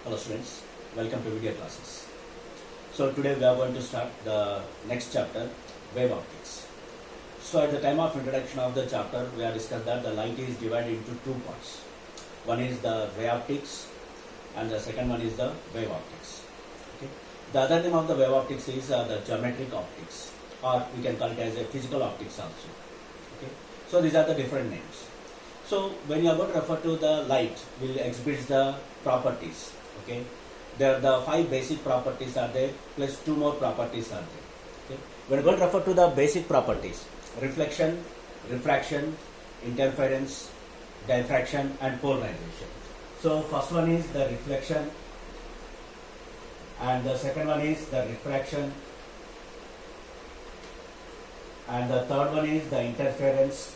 Hello students, welcome to video classes. So today we are going to start the next chapter, wave optics. So at the time of introduction of the chapter, we have discussed that the light is divided into two parts. One is the ray optics and the second one is the wave optics. Okay. The other name of the wave optics is the geometric optics, or we can call it as a physical optics also. Okay. So these are the different names. So when you are going to refer to the light, will exhibit the properties. Okay, there the 5 basic properties are there, plus 2 more properties are there. Okay, we are going to refer to the basic properties: reflection, refraction, interference, diffraction, and polarization. So first one is the reflection, and the second one is the refraction, and the third one is the interference.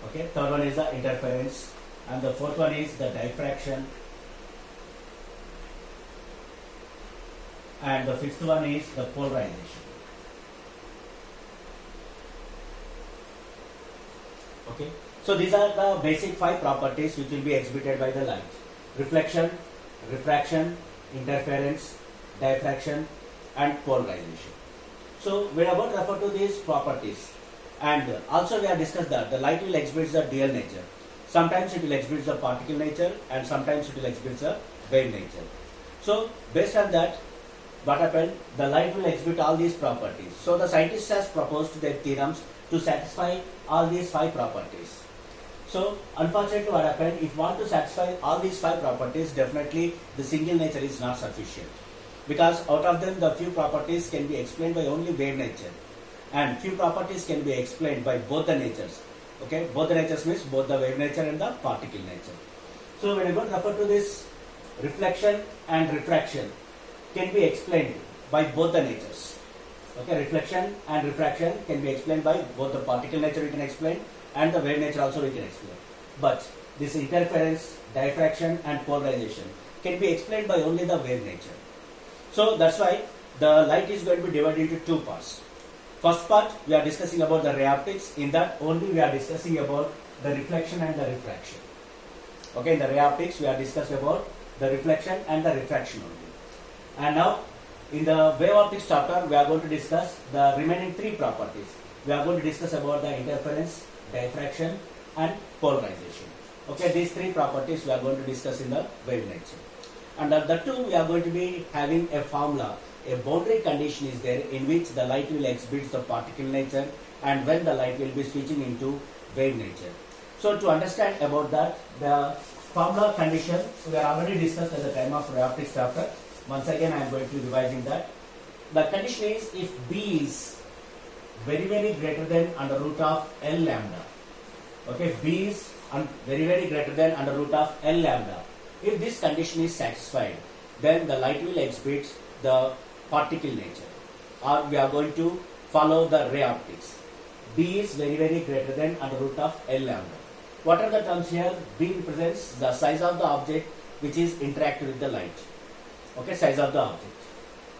Okay, third one is the interference. And the fourth one is the diffraction, and the fifth one is the polarization. Okay, so these are the basic 5 properties which will be exhibited by the light: reflection, refraction, interference, diffraction, and polarization. So we are going to refer to these properties, and also we have discussed that the light will exhibit the dual nature. Sometimes it will exhibit the particle nature and sometimes it will exhibit the wave nature. So based on that, what happened? The light will exhibit all these properties. So the scientists has proposed their theorems to satisfy all these 5 properties. So unfortunately what happened, if you want to satisfy all these 5 properties, definitely the single nature is not sufficient. Because out of them, the few properties can be explained by only wave nature, and few properties can be explained by both the natures. Okay, both the natures means both the wave nature and the particle nature. So when you go to refer to this, reflection and refraction can be explained by both the natures. Okay, reflection and refraction can be explained by both the particle nature we can explain and the wave nature also we can explain. But this interference, diffraction and polarization can be explained by only the wave nature. So that's why the light is going to be divided into 2 parts. First part, we are discussing about the ray optics. In that only we are discussing about the reflection and the refraction. Okay, in the ray optics we are discussing about the reflection and the refraction only. And now in the wave optics chapter we are going to discuss the remaining 3 properties. We are going to discuss about the interference, diffraction and polarization. Okay, these 3 properties we are going to discuss in the wave nature. And that too we are going to be having a formula. A boundary condition is there in which the light will exhibit the particle nature and when the light will be switching into wave nature. So to understand about that, the formula condition we are already discussed at the time of ray optics chapter. Once again I am going to be revising that. The condition is if B is very greater than under root of L lambda. Okay, B is very greater than under root of L lambda. If this condition is satisfied, then the light will exhibit the particle nature, or we are going to follow the ray optics. B is very greater than under root of L lambda. What are the terms here? B represents the size of the object which is interacting with the light. Okay, size of the object.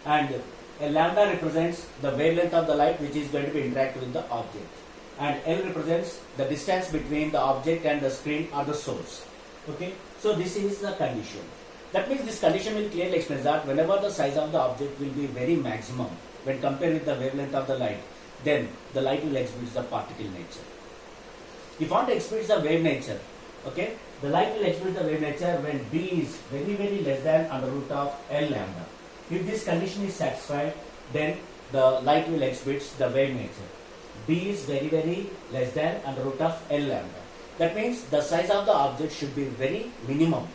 And L lambda represents the wavelength of the light which is going to be interacting with the object. And L represents the distance between the object and the screen or the source. Okay, so this is the condition. That means this condition will clearly express that whenever the size of the object will be very maximum when compared with the wavelength of the light, then the light will exhibit the particle nature. If you want to exhibit the wave nature, okay, the light will exhibit the wave nature when B is very less than under root of L lambda. If this condition is satisfied, then the light will exhibit the wave nature. B is very less than under root of L lambda. That means the size of the object should be very minimum.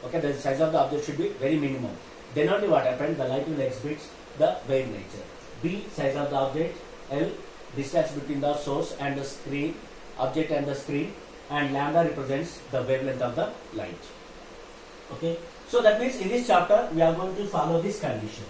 Okay, the size of the object should be very minimum. Then only what happened, the light will exhibit the wave nature. B, size of the object. L, distance between the source and the screen, object and the screen, and lambda represents the wavelength of the light. Okay, so that means in this chapter we are going to follow this condition.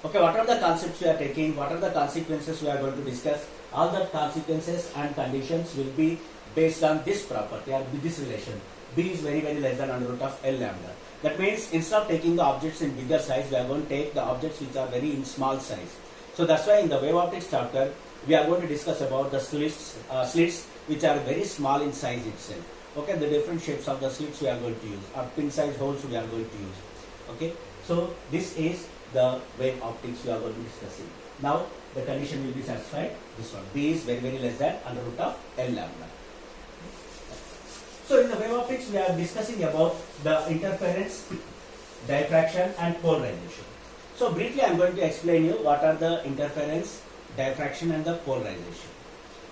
Okay, what are the concepts we are taking, what are the consequences we are going to discuss? All the consequences and conditions will be based on this property or this relation. B is very less than under root of L lambda. That means instead of taking the objects in bigger size, we are going to take the objects which are very in small size. So that's why in the wave optics chapter we are going to discuss about the slits which are very small in size itself. Okay, the different shapes of the slits we are going to use, or pin size holes we are going to use. Okay, so this is the wave optics we are going to be discussing. Now the condition will be satisfied. This one, B is very very less than under root of L lambda. So in the wave optics we are discussing about the interference, diffraction and polarization. So briefly I am going to explain you what are the interference, diffraction and the polarization.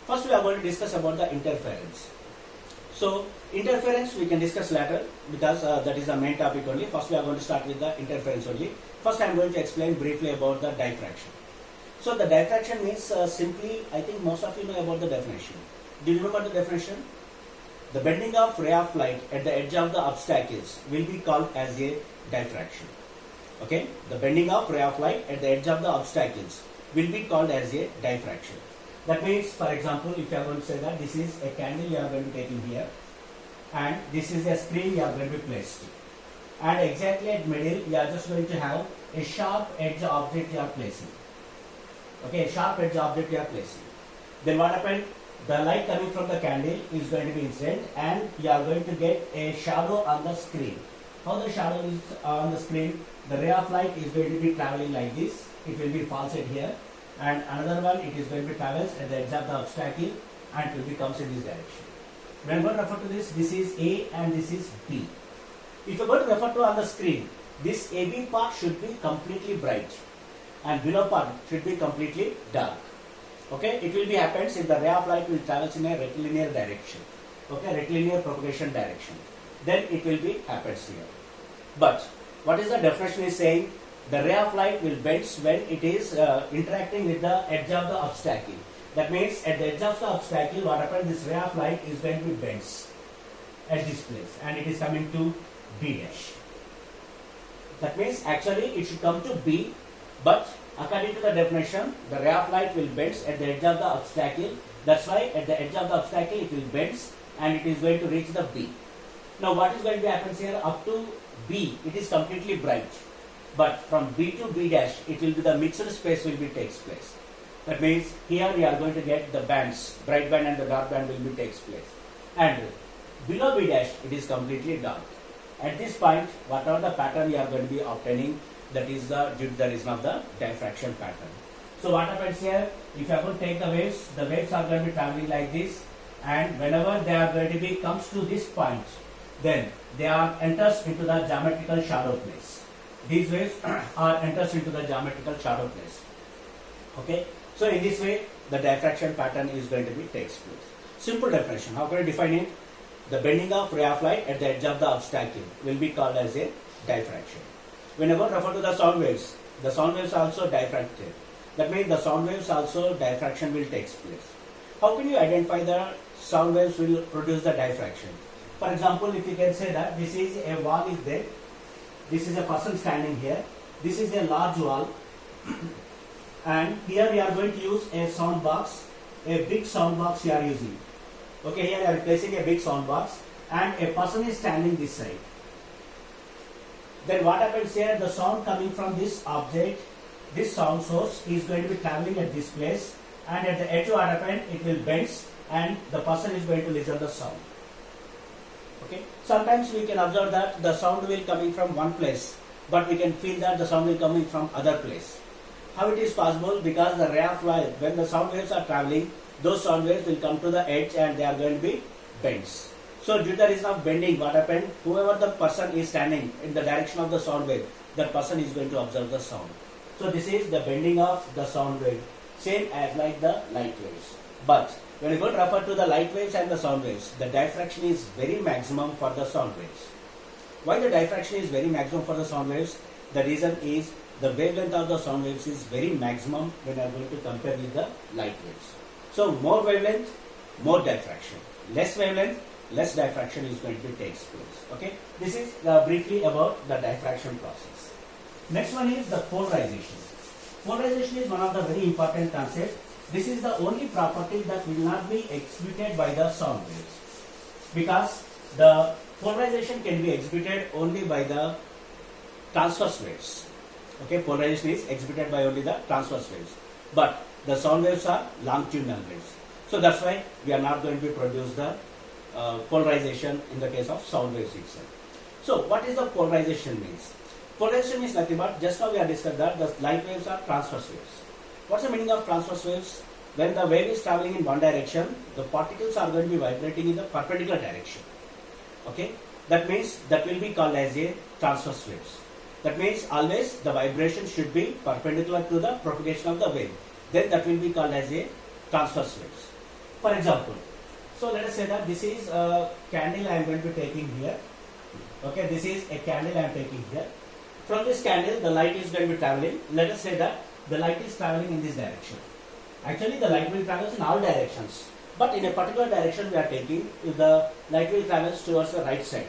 First we are going to discuss about the interference. So interference we can discuss later because that is the main topic only. First we are going to start with the interference only. First I am going to explain briefly about the diffraction. So the diffraction means simply, I think most of you know about the definition. Do you remember the definition? The bending of ray of light at the edge of the obstacles will be called as a diffraction. Okay, the bending of ray of light at the edge of the obstacles will be called as a diffraction. That means, for example, if you are going to say that this is a candle you are going to be taking here, and this is a screen you are going to be placed, and exactly at middle you are just going to have a sharp edge object you are placing. Okay, a sharp edge object you are placing. Then what happened? The light coming from the candle is going to be incident, and you are going to get a shadow on the screen. How the shadow is on the screen? The ray of light is going to be traveling like this. It will be false at here, and another one it is going to travel at the edge of the obstacle and it will be comes in this direction. When we refer to this is A and this is B. If you are going to refer to on the screen, this AB part should be completely bright and below part should be completely dark. Okay, it will be happens if the ray of light will travel in a rectilinear direction. Okay, rectilinear propagation direction. Then it will be happens here. But what is the definition is saying? The ray of light will bend when it is interacting with the edge of the obstacle. That means at the edge of the obstacle, what happens? This ray of light is going to be bends at this place, and it is coming to B dash. That means actually it should come to B, but according to the definition, the ray of light will bend at the edge of the obstacle. That's why at the edge of the obstacle it will bend and it is going to reach the B. Now what is going to happen here? Up to B, it is completely bright. But from B to B dash, it will be the mixed space will be takes place. That means here we are going to get the bands, bright band and the dark band will be takes place. And below B dash, it is completely dark. At this point, whatever the pattern we are going to be obtaining, that is due to the reason of the diffraction pattern. So what happens here? If you are going to take the waves are going to be traveling like this, and whenever they are going to be comes to this point, then they are enters into the geometrical shadow place. These waves are enters into the geometrical shadow place. Okay, so in this way the diffraction pattern is going to be takes place. Simple definition. How can I define it? The bending of ray of light at the edge of the obstacle will be called as a diffraction. Whenever refer to the sound waves also diffracted. That means the sound waves also diffraction will take place. How can you identify the sound waves will produce the diffraction? For example, if you can say that this is a wall is there, this is a person standing here, this is a large wall, and here we are going to use a sound box, a big sound box we are using. Okay, here we are placing a big sound box and a person is standing this side. Then what happens here? The sound coming from this object, this sound source is going to be traveling at this place, and at the edge what happens? It will bend and the person is going to listen the sound. Okay. Sometimes we can observe that the sound will coming from one place, but we can feel that the sound will coming from other place. How it is possible? Because the ray of light, when the sound waves are traveling, those sound waves will come to the edge and they are going to be bends. So due to the reason of bending, what happened? Whoever the person is standing in the direction of the sound wave, that person is going to observe the sound. So this is the bending of the sound wave, same as like the light waves. But when you go to refer to the light waves and the sound waves, the diffraction is very maximum for the sound waves. Why the diffraction is very maximum for the sound waves? The reason is the wavelength of the sound waves is very maximum when you are going to compare with the light waves. So more wavelength, more diffraction. Less wavelength, less diffraction is going to take place. Okay, this is briefly about the diffraction process. Next one is the polarization. Polarization is one of the very important concepts. This is the only property that will not be exhibited by the sound waves, because the polarization can be exhibited only by the transverse waves. Okay, polarization is exhibited by only the transverse waves, but the sound waves are longitudinal waves. So that's why we are not going to produce the polarization in the case of sound waves itself. So what is the polarization means? Polarization means nothing but, just now we have discussed that the light waves are transverse waves. What's the meaning of transverse waves? When the wave is traveling in one direction, the particles are going to be vibrating in the perpendicular direction. Okay, that means that will be called as a transverse waves. That means always the vibration should be perpendicular to the propagation of the wave. Then that will be called as a transverse waves. For example, so let us say that this is a candle I am going to be taking here. Okay, this is a candle I am taking here. From this candle, the light is going to be traveling. Let us say that the light is traveling in this direction. Actually, the light will travel in all directions. But in a particular direction we are taking, if the light will travel towards the right side,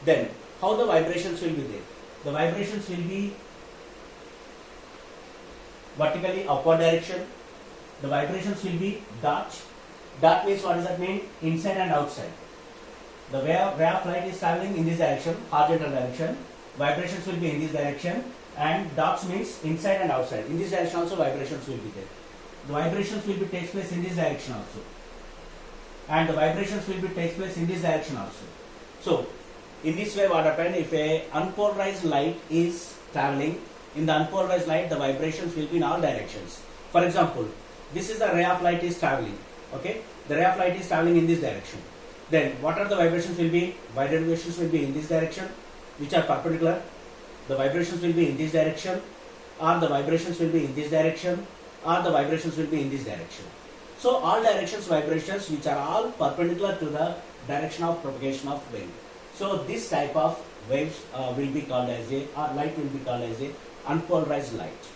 then how the vibrations will be there? The vibrations will be vertically upward direction. The vibrations will be dot. Dot means, what does that mean? Inside and outside. The way of light is traveling in this direction, horizontal direction. Vibrations will be in this direction, and dots means inside and outside. In this direction also vibrations will be there. The vibrations will be takes place in this direction also, and the vibrations will be takes place in this direction also. So in this way, what happens if a unpolarized light is traveling? In the unpolarized light, the vibrations will be in all directions. For example, this is the ray of light is traveling. Okay, the ray of light is traveling in this direction. Then what are the vibrations will be? Vibrations will be in this direction, which are perpendicular. The vibrations will be in this direction, or the vibrations will be in this direction, or the vibrations will be in this direction. So all directions vibrations which are all perpendicular to the direction of propagation of wave. So this type of waves will be called as a, or light will be called as a unpolarized light.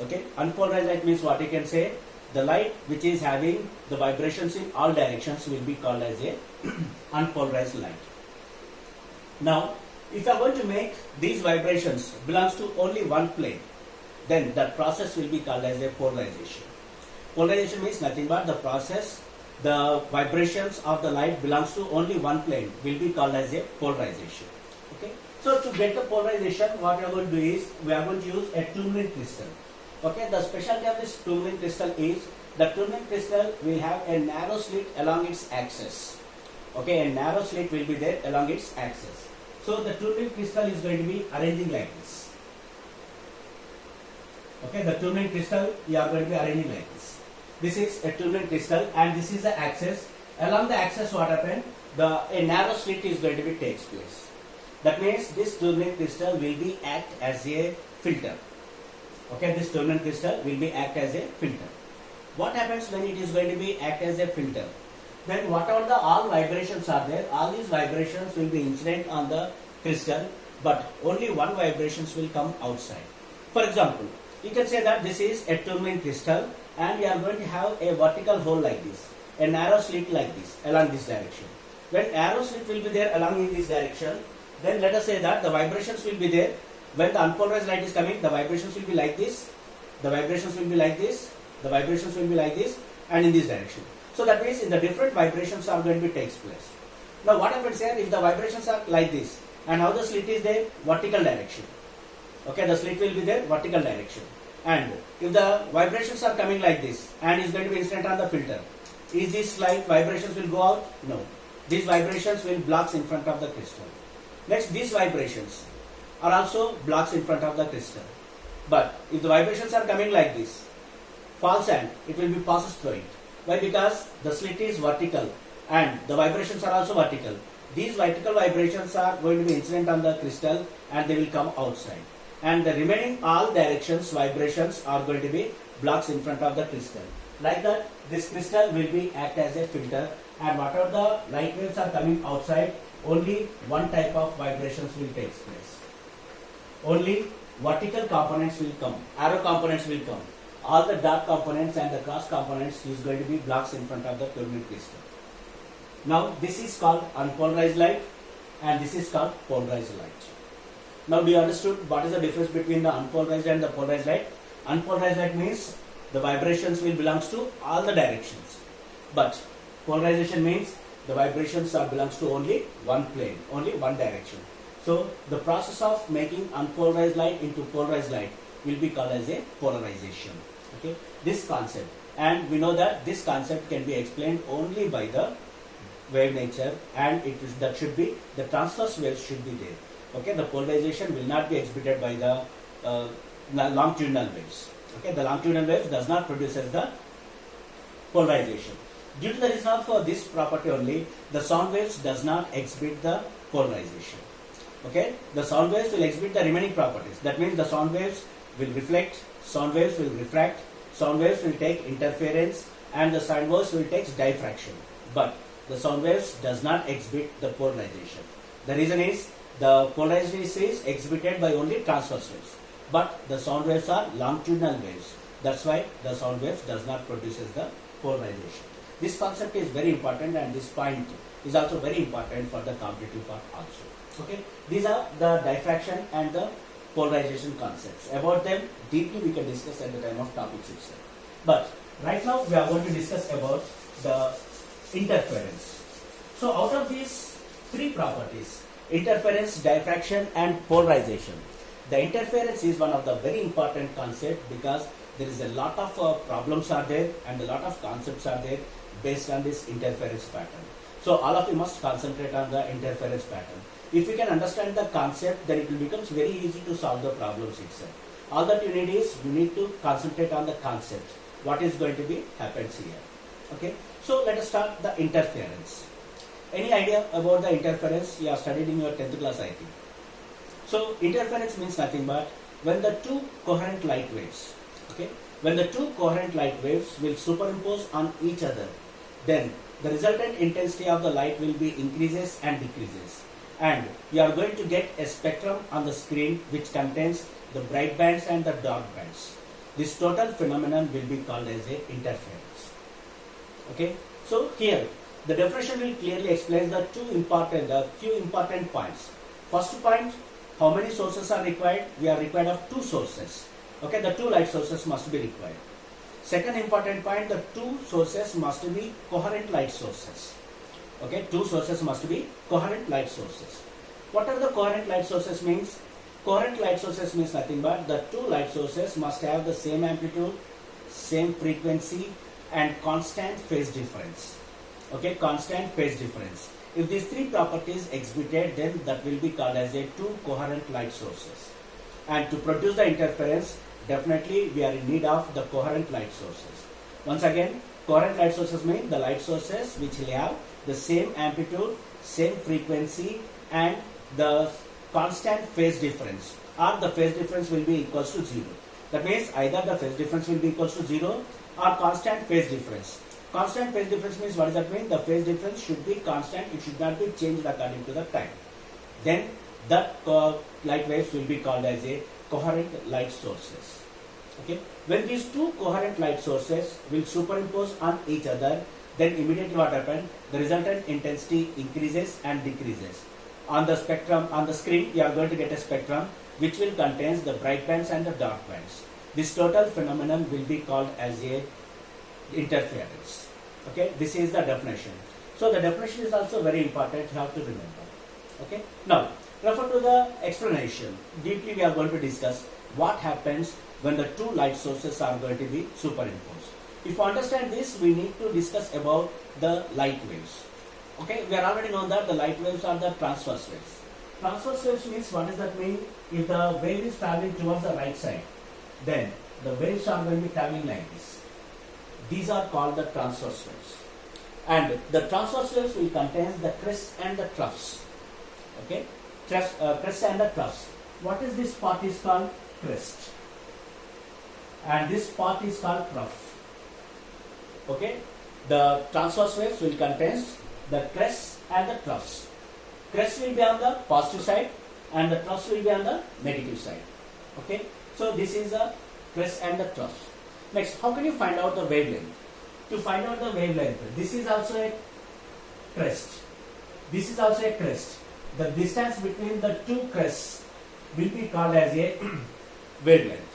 Okay, unpolarized light means, what you can say, the light which is having the vibrations in all directions will be called as a unpolarized light. Now, if you are going to make these vibrations belongs to only one plane, then that process will be called as a polarization. Polarization means nothing but the process, the vibrations of the light belongs to only one plane will be called as a polarization. Okay. So to get the polarization, what we are going to do is, we are going to use a tourmaline crystal. Okay, the specialty of this tourmaline crystal is, the tourmaline crystal will have a narrow slit along its axis. Okay, a narrow slit will be there along its axis. So the tourmaline crystal is going to be arranging like this. Okay, the tourmaline crystal you are going to be arranging like this. This is a tourmaline crystal, and this is the axis. Along the axis, what happened? A narrow slit is going to be takes place. That means this tourmaline crystal will be act as a filter. Okay, this tourmaline crystal will be act as a filter. What happens when it is going to be act as a filter? Then whatever the all vibrations are there, all these vibrations will be incident on the crystal, but only one vibrations will come outside. For example, you can say that this is a tourmaline crystal, and you are going to have a vertical hole like this, a narrow slit like this along this direction. When arrow slit will be there along in this direction, then let us say that the vibrations will be there. When the unpolarized light is coming, the vibrations will be like this, the vibrations will be like this, the vibrations will be like this, and in this direction. So that means in the different vibrations are going to be takes place. Now what happens here, if the vibrations are like this, and how the slit is there? Vertical direction. Okay, the slit will be there, vertical direction. And if the vibrations are coming like this, and is going to be incident on the filter, is this light vibrations will go out? No. These vibrations will blocks in front of the crystal. Next, these vibrations are also blocks in front of the crystal. But if the vibrations are coming like this, false and it will be passes through it. Why? Because the slit is vertical and the vibrations are also vertical. These vertical vibrations are going to be incident on the crystal and they will come outside. And the remaining all directions vibrations are going to be blocks in front of the crystal. Like that, this crystal will be act as a filter, and whatever the light waves are coming outside, only one type of vibrations will take place. Only vertical components will come, arrow components will come. All the dot components and the cross components is going to be blocks in front of the tourmaline crystal. Now this is called unpolarized light and this is called polarized light. Now do you understood what is the difference between the unpolarized and the polarized light? Unpolarized light means the vibrations will belongs to all the directions. But polarization means the vibrations are belongs to only one plane, only one direction. So the process of making unpolarized light into polarized light will be called as a polarization. Okay, this concept, and we know that this concept can be explained only by the wave nature, and that should be, the transverse waves should be there. Okay, the polarization will not be exhibited by the longitudinal waves. Okay, the longitudinal waves does not produces the polarization. Due to the reason of this property only, the sound waves does not exhibit the polarization. Okay, the sound waves will exhibit the remaining properties. That means the sound waves will reflect, sound waves will refract, sound waves will take interference, and the sound waves will take diffraction. But the sound waves does not exhibit the polarization. The reason is the polarization is exhibited by only transverse waves, but the sound waves are longitudinal waves. That's why the sound waves does not produces the polarization. This concept is very important, and this point is also very important for the competitive part also. Okay, these are the diffraction and the polarization concepts. About them deeply we can discuss at the time of topics itself. But right now we are going to discuss about the interference. So out of these three properties, interference, diffraction and polarization, the interference is one of the very important concept, because there is a lot of problems are there and a lot of concepts are there based on this interference pattern. So all of you must concentrate on the interference pattern. If you can understand the concept, then it will become very easy to solve the problems itself. All that you need is, you need to concentrate on the concepts. What is going to be happens here. Okay. So let us start the interference. Any idea about the interference? You have studied in your 10th class, I think. So interference means nothing but when the two coherent light waves, okay, when the two coherent light waves will superimpose on each other, then the resultant intensity of the light will be increases and decreases, and you are going to get a spectrum on the screen which contains the bright bands and the dark bands. This total phenomenon will be called as a interference. Okay, so here the definition will clearly explain the few important points. First point, how many sources are required? We are required of two sources. Okay, the two light sources must be required. Second important point, the two sources must be coherent light sources. Okay, two sources must be coherent light sources. What are the coherent light sources means? Coherent light sources means nothing but the two light sources must have the same amplitude, same frequency and constant phase difference. Okay, constant phase difference. If these three properties exhibited, then that will be called as a two coherent light sources. And to produce the interference, definitely we are in need of the coherent light sources. Once again, coherent light sources mean the light sources which will have the same amplitude, same frequency and the constant phase difference, or the phase difference will be equals to 0. That means either the phase difference will be equals to 0 or constant phase difference. Constant phase difference means, what does that mean? The phase difference should be constant, it should not be changed according to the time. Then that light waves will be called as a coherent light sources. Okay, when these two coherent light sources will superimpose on each other, then immediately what happens? The resultant intensity increases and decreases. On the spectrum, on the screen, you are going to get a spectrum which will contain the bright bands and the dark bands. This total phenomenon will be called as a interference. Okay, this is the definition. So the definition is also very important, you have to remember. Okay, now refer to the explanation. Deeply we are going to discuss what happens when the two light sources are going to be superimposed. If you understand this, we need to discuss about the light waves. Okay, we are already known that the light waves are the transverse waves. Transverse waves means, what does that mean? If the wave is traveling towards the right side, then the waves are going to be traveling like this. These are called the transverse waves. And the transverse waves will contain the crests and the troughs. Okay, crest and the troughs. What is this part is called? Crest. And this part is called trough. Okay, the transverse waves will contain the crests and the troughs. Crest will be on the positive side and the troughs will be on the negative side. Okay, so this is the crest and the troughs. Next, how can you find out the wavelength? To find out the wavelength, this is also a crest. This is also a crest. The distance between the two crests will be called as a wavelength,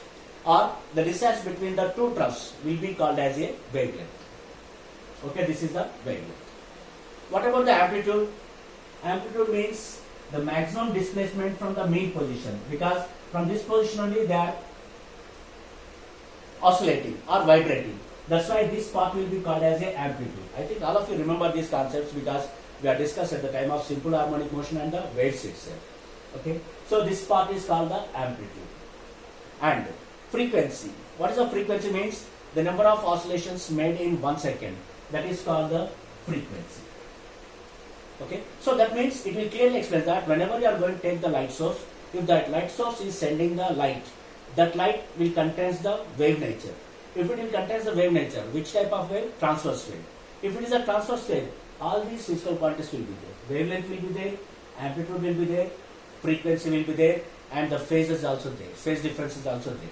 or the distance between the two troughs will be called as a wavelength. Okay, this is the wavelength. What about the amplitude? Amplitude means the maximum displacement from the mean position, because from this position only they are oscillating or vibrating. That's why this part will be called as a amplitude. I think all of you remember these concepts because we are discussed at the time of simple harmonic motion and the waves itself. Okay, so this part is called the amplitude. And frequency. What is a frequency? Means the number of oscillations made in 1 second. That is called the frequency. Okay, so that means it will clearly explain that whenever you are going to take the light source, if that light source is sending the light, that light will contains the wave nature. If it will contains the wave nature, which type of wave? Transverse wave. If it is a transverse wave, all these physical quantities will be there. Wavelength will be there, amplitude will be there, frequency will be there, and the phase is also there. Phase difference is also there.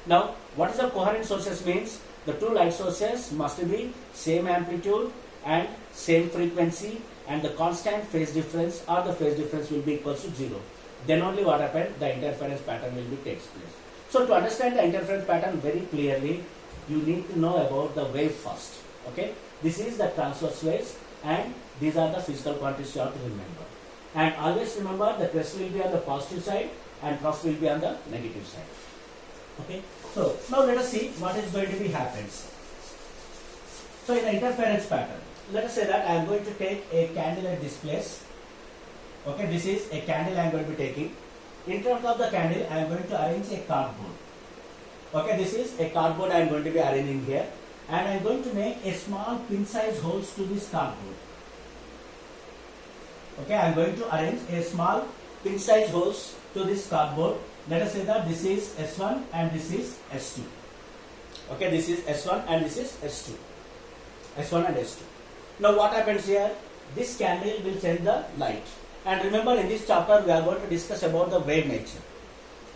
Now, what is a coherent sources means? The two light sources must be same amplitude and same frequency, and the constant phase difference or the phase difference will be equal to 0. Then only what happens? The interference pattern will be takes place. So to understand the interference pattern very clearly, you need to know about the wave first. Okay, this is the transverse waves, and these are the physical quantities you have to remember. And always remember the crest will be on the positive side and trough will be on the negative side. Okay, so now let us see what is going to be happens. So in the interference pattern, let us say that I am going to take a candle at this place. Okay, this is a candle I am going to be taking. In front of the candle, I am going to arrange a cardboard. Okay, this is a cardboard I am going to be arranging here, and I am going to make a small pin-size holes to this cardboard. Okay, I am going to arrange a small pin-size holes to this cardboard. Let us say that this is S1 and this is S2. Okay, this is S1 and this is S2. S1 and S2. Now what happens here? This candle will send the light. And remember, in this chapter we are going to discuss about the wave nature.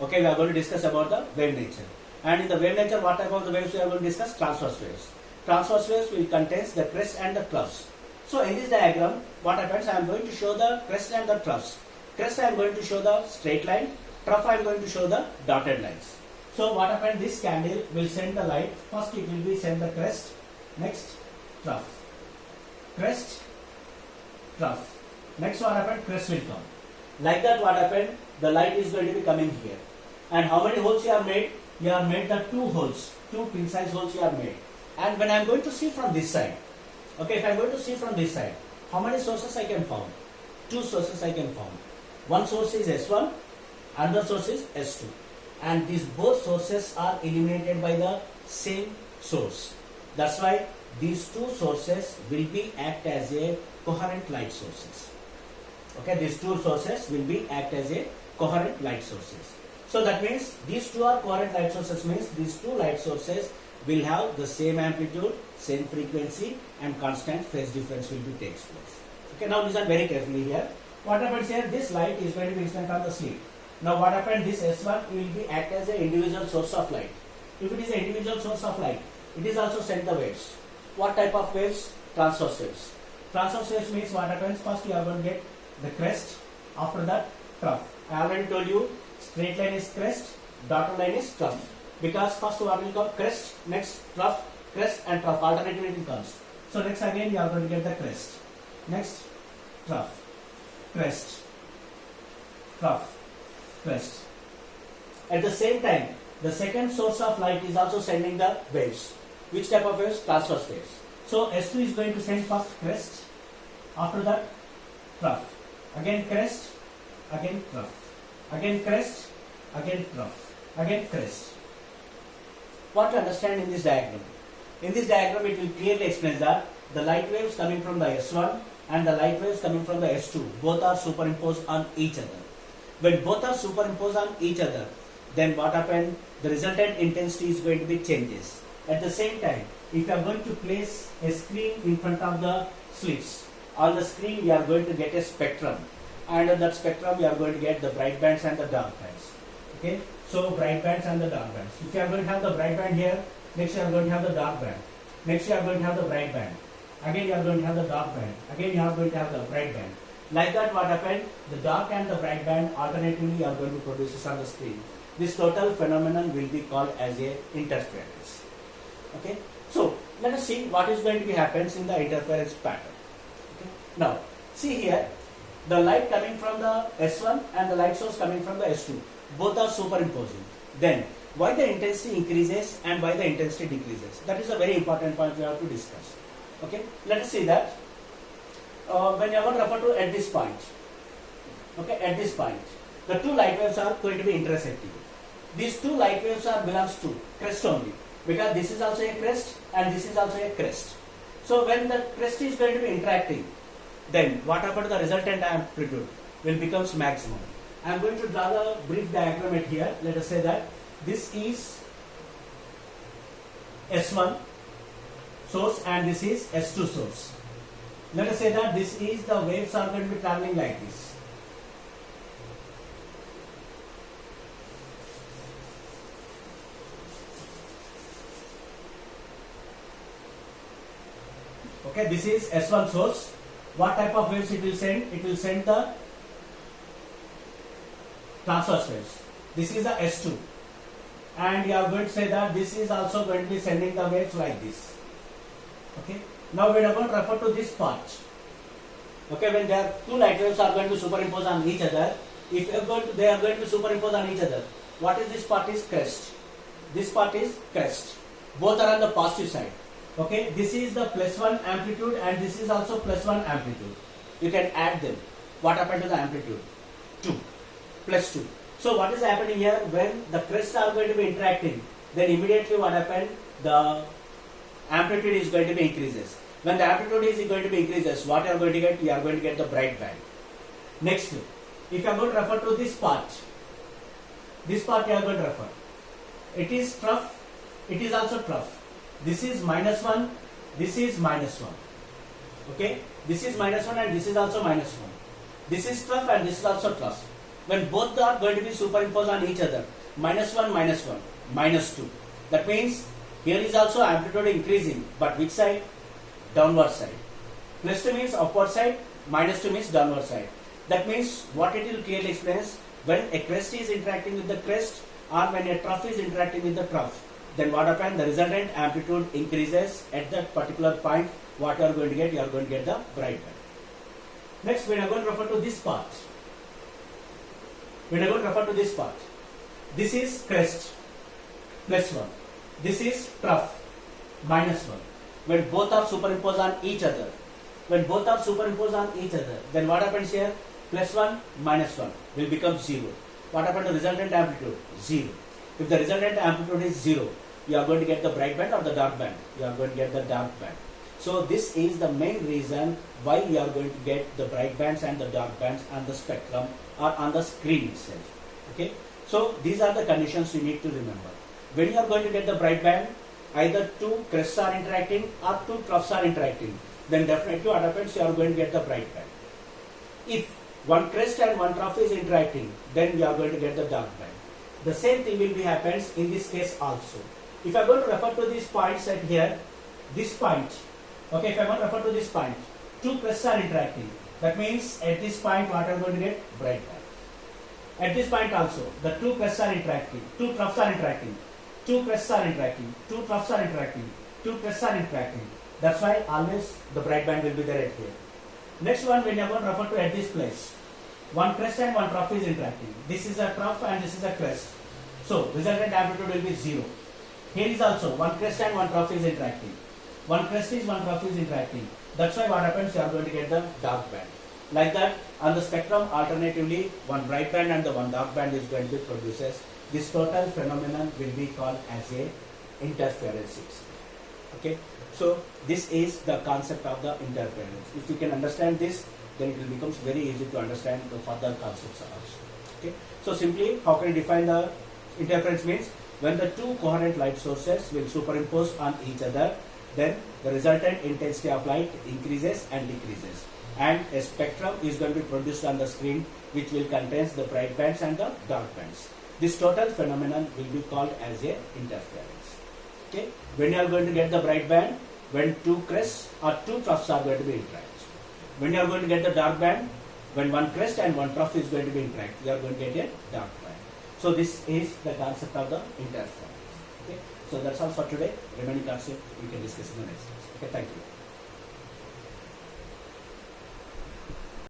Okay, we are going to discuss about the wave nature. And in the wave nature, what type of the waves we are going to discuss? Transverse waves. Transverse waves will contain the crest and the troughs. So in this diagram, what happens? I am going to show the crest and the troughs. Crest I am going to show the straight line. Trough I am going to show the dotted lines. So what happens? This candle will send the light. First it will be send the crest. Next trough. Crest, trough. Next what happened? Crest will come. Like that what happened? The light is going to be coming here. And how many holes you have made? You have made the 2 holes. 2 pin-size holes you have made. And when I am going to see from this side, okay, if I am going to see from this side, how many sources I can found? 2 sources I can found. One source is S1, another source is S2. And these both sources are illuminated by the same source. That's why these 2 sources will be act as a coherent light sources. Okay, these 2 sources will be act as a coherent light sources. So that means these 2 are coherent light sources, means these 2 light sources will have the same amplitude, same frequency, and constant phase difference will be takes place. Okay, now listen very carefully here. What happens here? This light is going to be incident on the slit. Now what happened? This S1 will be act as an individual source of light. If it is an individual source of light, it is also send the waves. What type of waves? Transverse waves. Transverse waves means what happens? First you are going to get the crest, after that trough. I already told you straight line is crest, dotted line is trough. Because first what will come? Crest, next trough, crest and trough. Alternatively it comes. So next again you are going to get the crest. Next trough, crest, trough, crest. At the same time, the second source of light is also sending the waves. Which type of waves? Transverse waves. So S2 is going to send first crest, after that trough, again crest, again trough, again crest, again trough, again crest. What to understand in this diagram? In this diagram it will clearly explain that the light waves coming from the S1 and the light waves coming from the S2 both are superimposed on each other. When both are superimposed on each other, then what happened? The resultant intensity is going to be changes. At the same time, if you are going to place a screen in front of the slits, on the screen we are going to get a spectrum, and on that spectrum we are going to get the bright bands and the dark bands. Okay, so bright bands and the dark bands. If you are going to have the bright band here, next you are going to have the dark band, next you are going to have the bright band, again you are going to have the dark band, again you are going to have the bright band. Like that what happened? The dark and the bright band alternatively are going to produce this on the screen. This total phenomenon will be called as a interference. Okay, so let us see what is going to be happens in the interference pattern. Okay. Now see here, the light coming from the S1 and the light source coming from the S2 both are superimposing. Then why the intensity increases and why the intensity decreases. That is a very important point we have to discuss. Okay, let us see that. When you are going to refer to at this point, okay, at this point, the two light waves are going to be intersecting. These two light waves are belongs to crest only, because this is also a crest and this is also a crest. So when the crest is going to be interacting, then what happens to the resultant amplitude will becomes maximum. I am going to draw the brief diagram at here. Let us say that this is S1 source and this is S2 source. Let us say that this is the waves are going to be traveling like this. Okay, this is S1 source. What type of waves it will send? It will send the transverse waves. This is the S2. And you are going to say that this is also going to be sending the waves like this. Okay. Now we are going to refer to this part. Okay, when there are two light waves are going to superimpose on each other, if they are going to superimpose on each other, what is this part is crest. This part is crest. Both are on the positive side. Okay, this is the +1 amplitude and this is also +1 amplitude. You can add them. What happened to the amplitude? 2 plus 2. So what is happening here? When the crests are going to be interacting, then immediately what happened? The amplitude is going to be increases. When the amplitude is going to be increases, what you are going to get? You are going to get the bright band. Next, if you are going to refer to this part you are going to refer. It is trough, it is also trough. This is -1, this is -1. Okay, this is -1 and this is also -1. This is trough and this is also trough. When both are going to be superimposed on each other, -1, -1, -2. That means here is also amplitude increasing, but which side? Downward side. +2 means upward side, -2 means downward side. That means what it will clearly explains, when a crest is interacting with the crest or when a trough is interacting with the trough, then what happens? The resultant amplitude increases at that particular point. What you are going to get? You are going to get the bright band. Next, we are going to refer to this part. We are going to refer to this part. This is crest, +1. This is trough, -1. When both are superimposed on each other, then what happens here? +1, -1 will become 0. What happens to resultant amplitude? 0. If the resultant amplitude is 0, you are going to get the bright band or the dark band. You are going to get the dark band. So this is the main reason why you are going to get the bright bands and the dark bands on the spectrum or on the screen itself. Okay. So these are the conditions you need to remember. When you are going to get the bright band, either two crests are interacting or two troughs are interacting, then definitely what happens? You are going to get the bright band. If one crest and one trough is interacting, then you are going to get the dark band. The same thing will be happens in this case also. If I am going to refer to these points at here, this point, okay, if I am going to refer to this point, two crests are interacting. That means at this point what I am going to get? Bright band. At this point also, the two crests are interacting, two troughs are interacting, two crests are interacting, two troughs are interacting, two crests are interacting. That's why always the bright band will be there at here. Next one, when you are going to refer to at this place, one crest and one trough is interacting. This is a trough and this is a crest. So resultant amplitude will be 0. Here is also one crest and one trough is interacting. One crest is, one trough is interacting. That's why what happens? You are going to get the dark band. Like that, on the spectrum, alternatively, one bright band and the one dark band is going to be produces. This total phenomenon will be called as a interference. Okay. So this is the concept of the interference. If you can understand this, then it will becomes very easy to understand the further concepts also. Okay. So simply, how can you define the interference? Means when the two coherent light sources will superimpose on each other, then the resultant intensity of light increases and decreases, and a spectrum is going to be produced on the screen which will contain the bright bands and the dark bands. This total phenomenon will be called as a interference. Okay. When you are going to get the bright band, when two crests or two troughs are going to be interact. When you are going to get the dark band, when one crest and one trough is going to be interact, you are going to get a dark band. So this is the concept of the interference. Okay. So that's all for today. Remaining concept we can discuss in the next class. Okay. Thank you.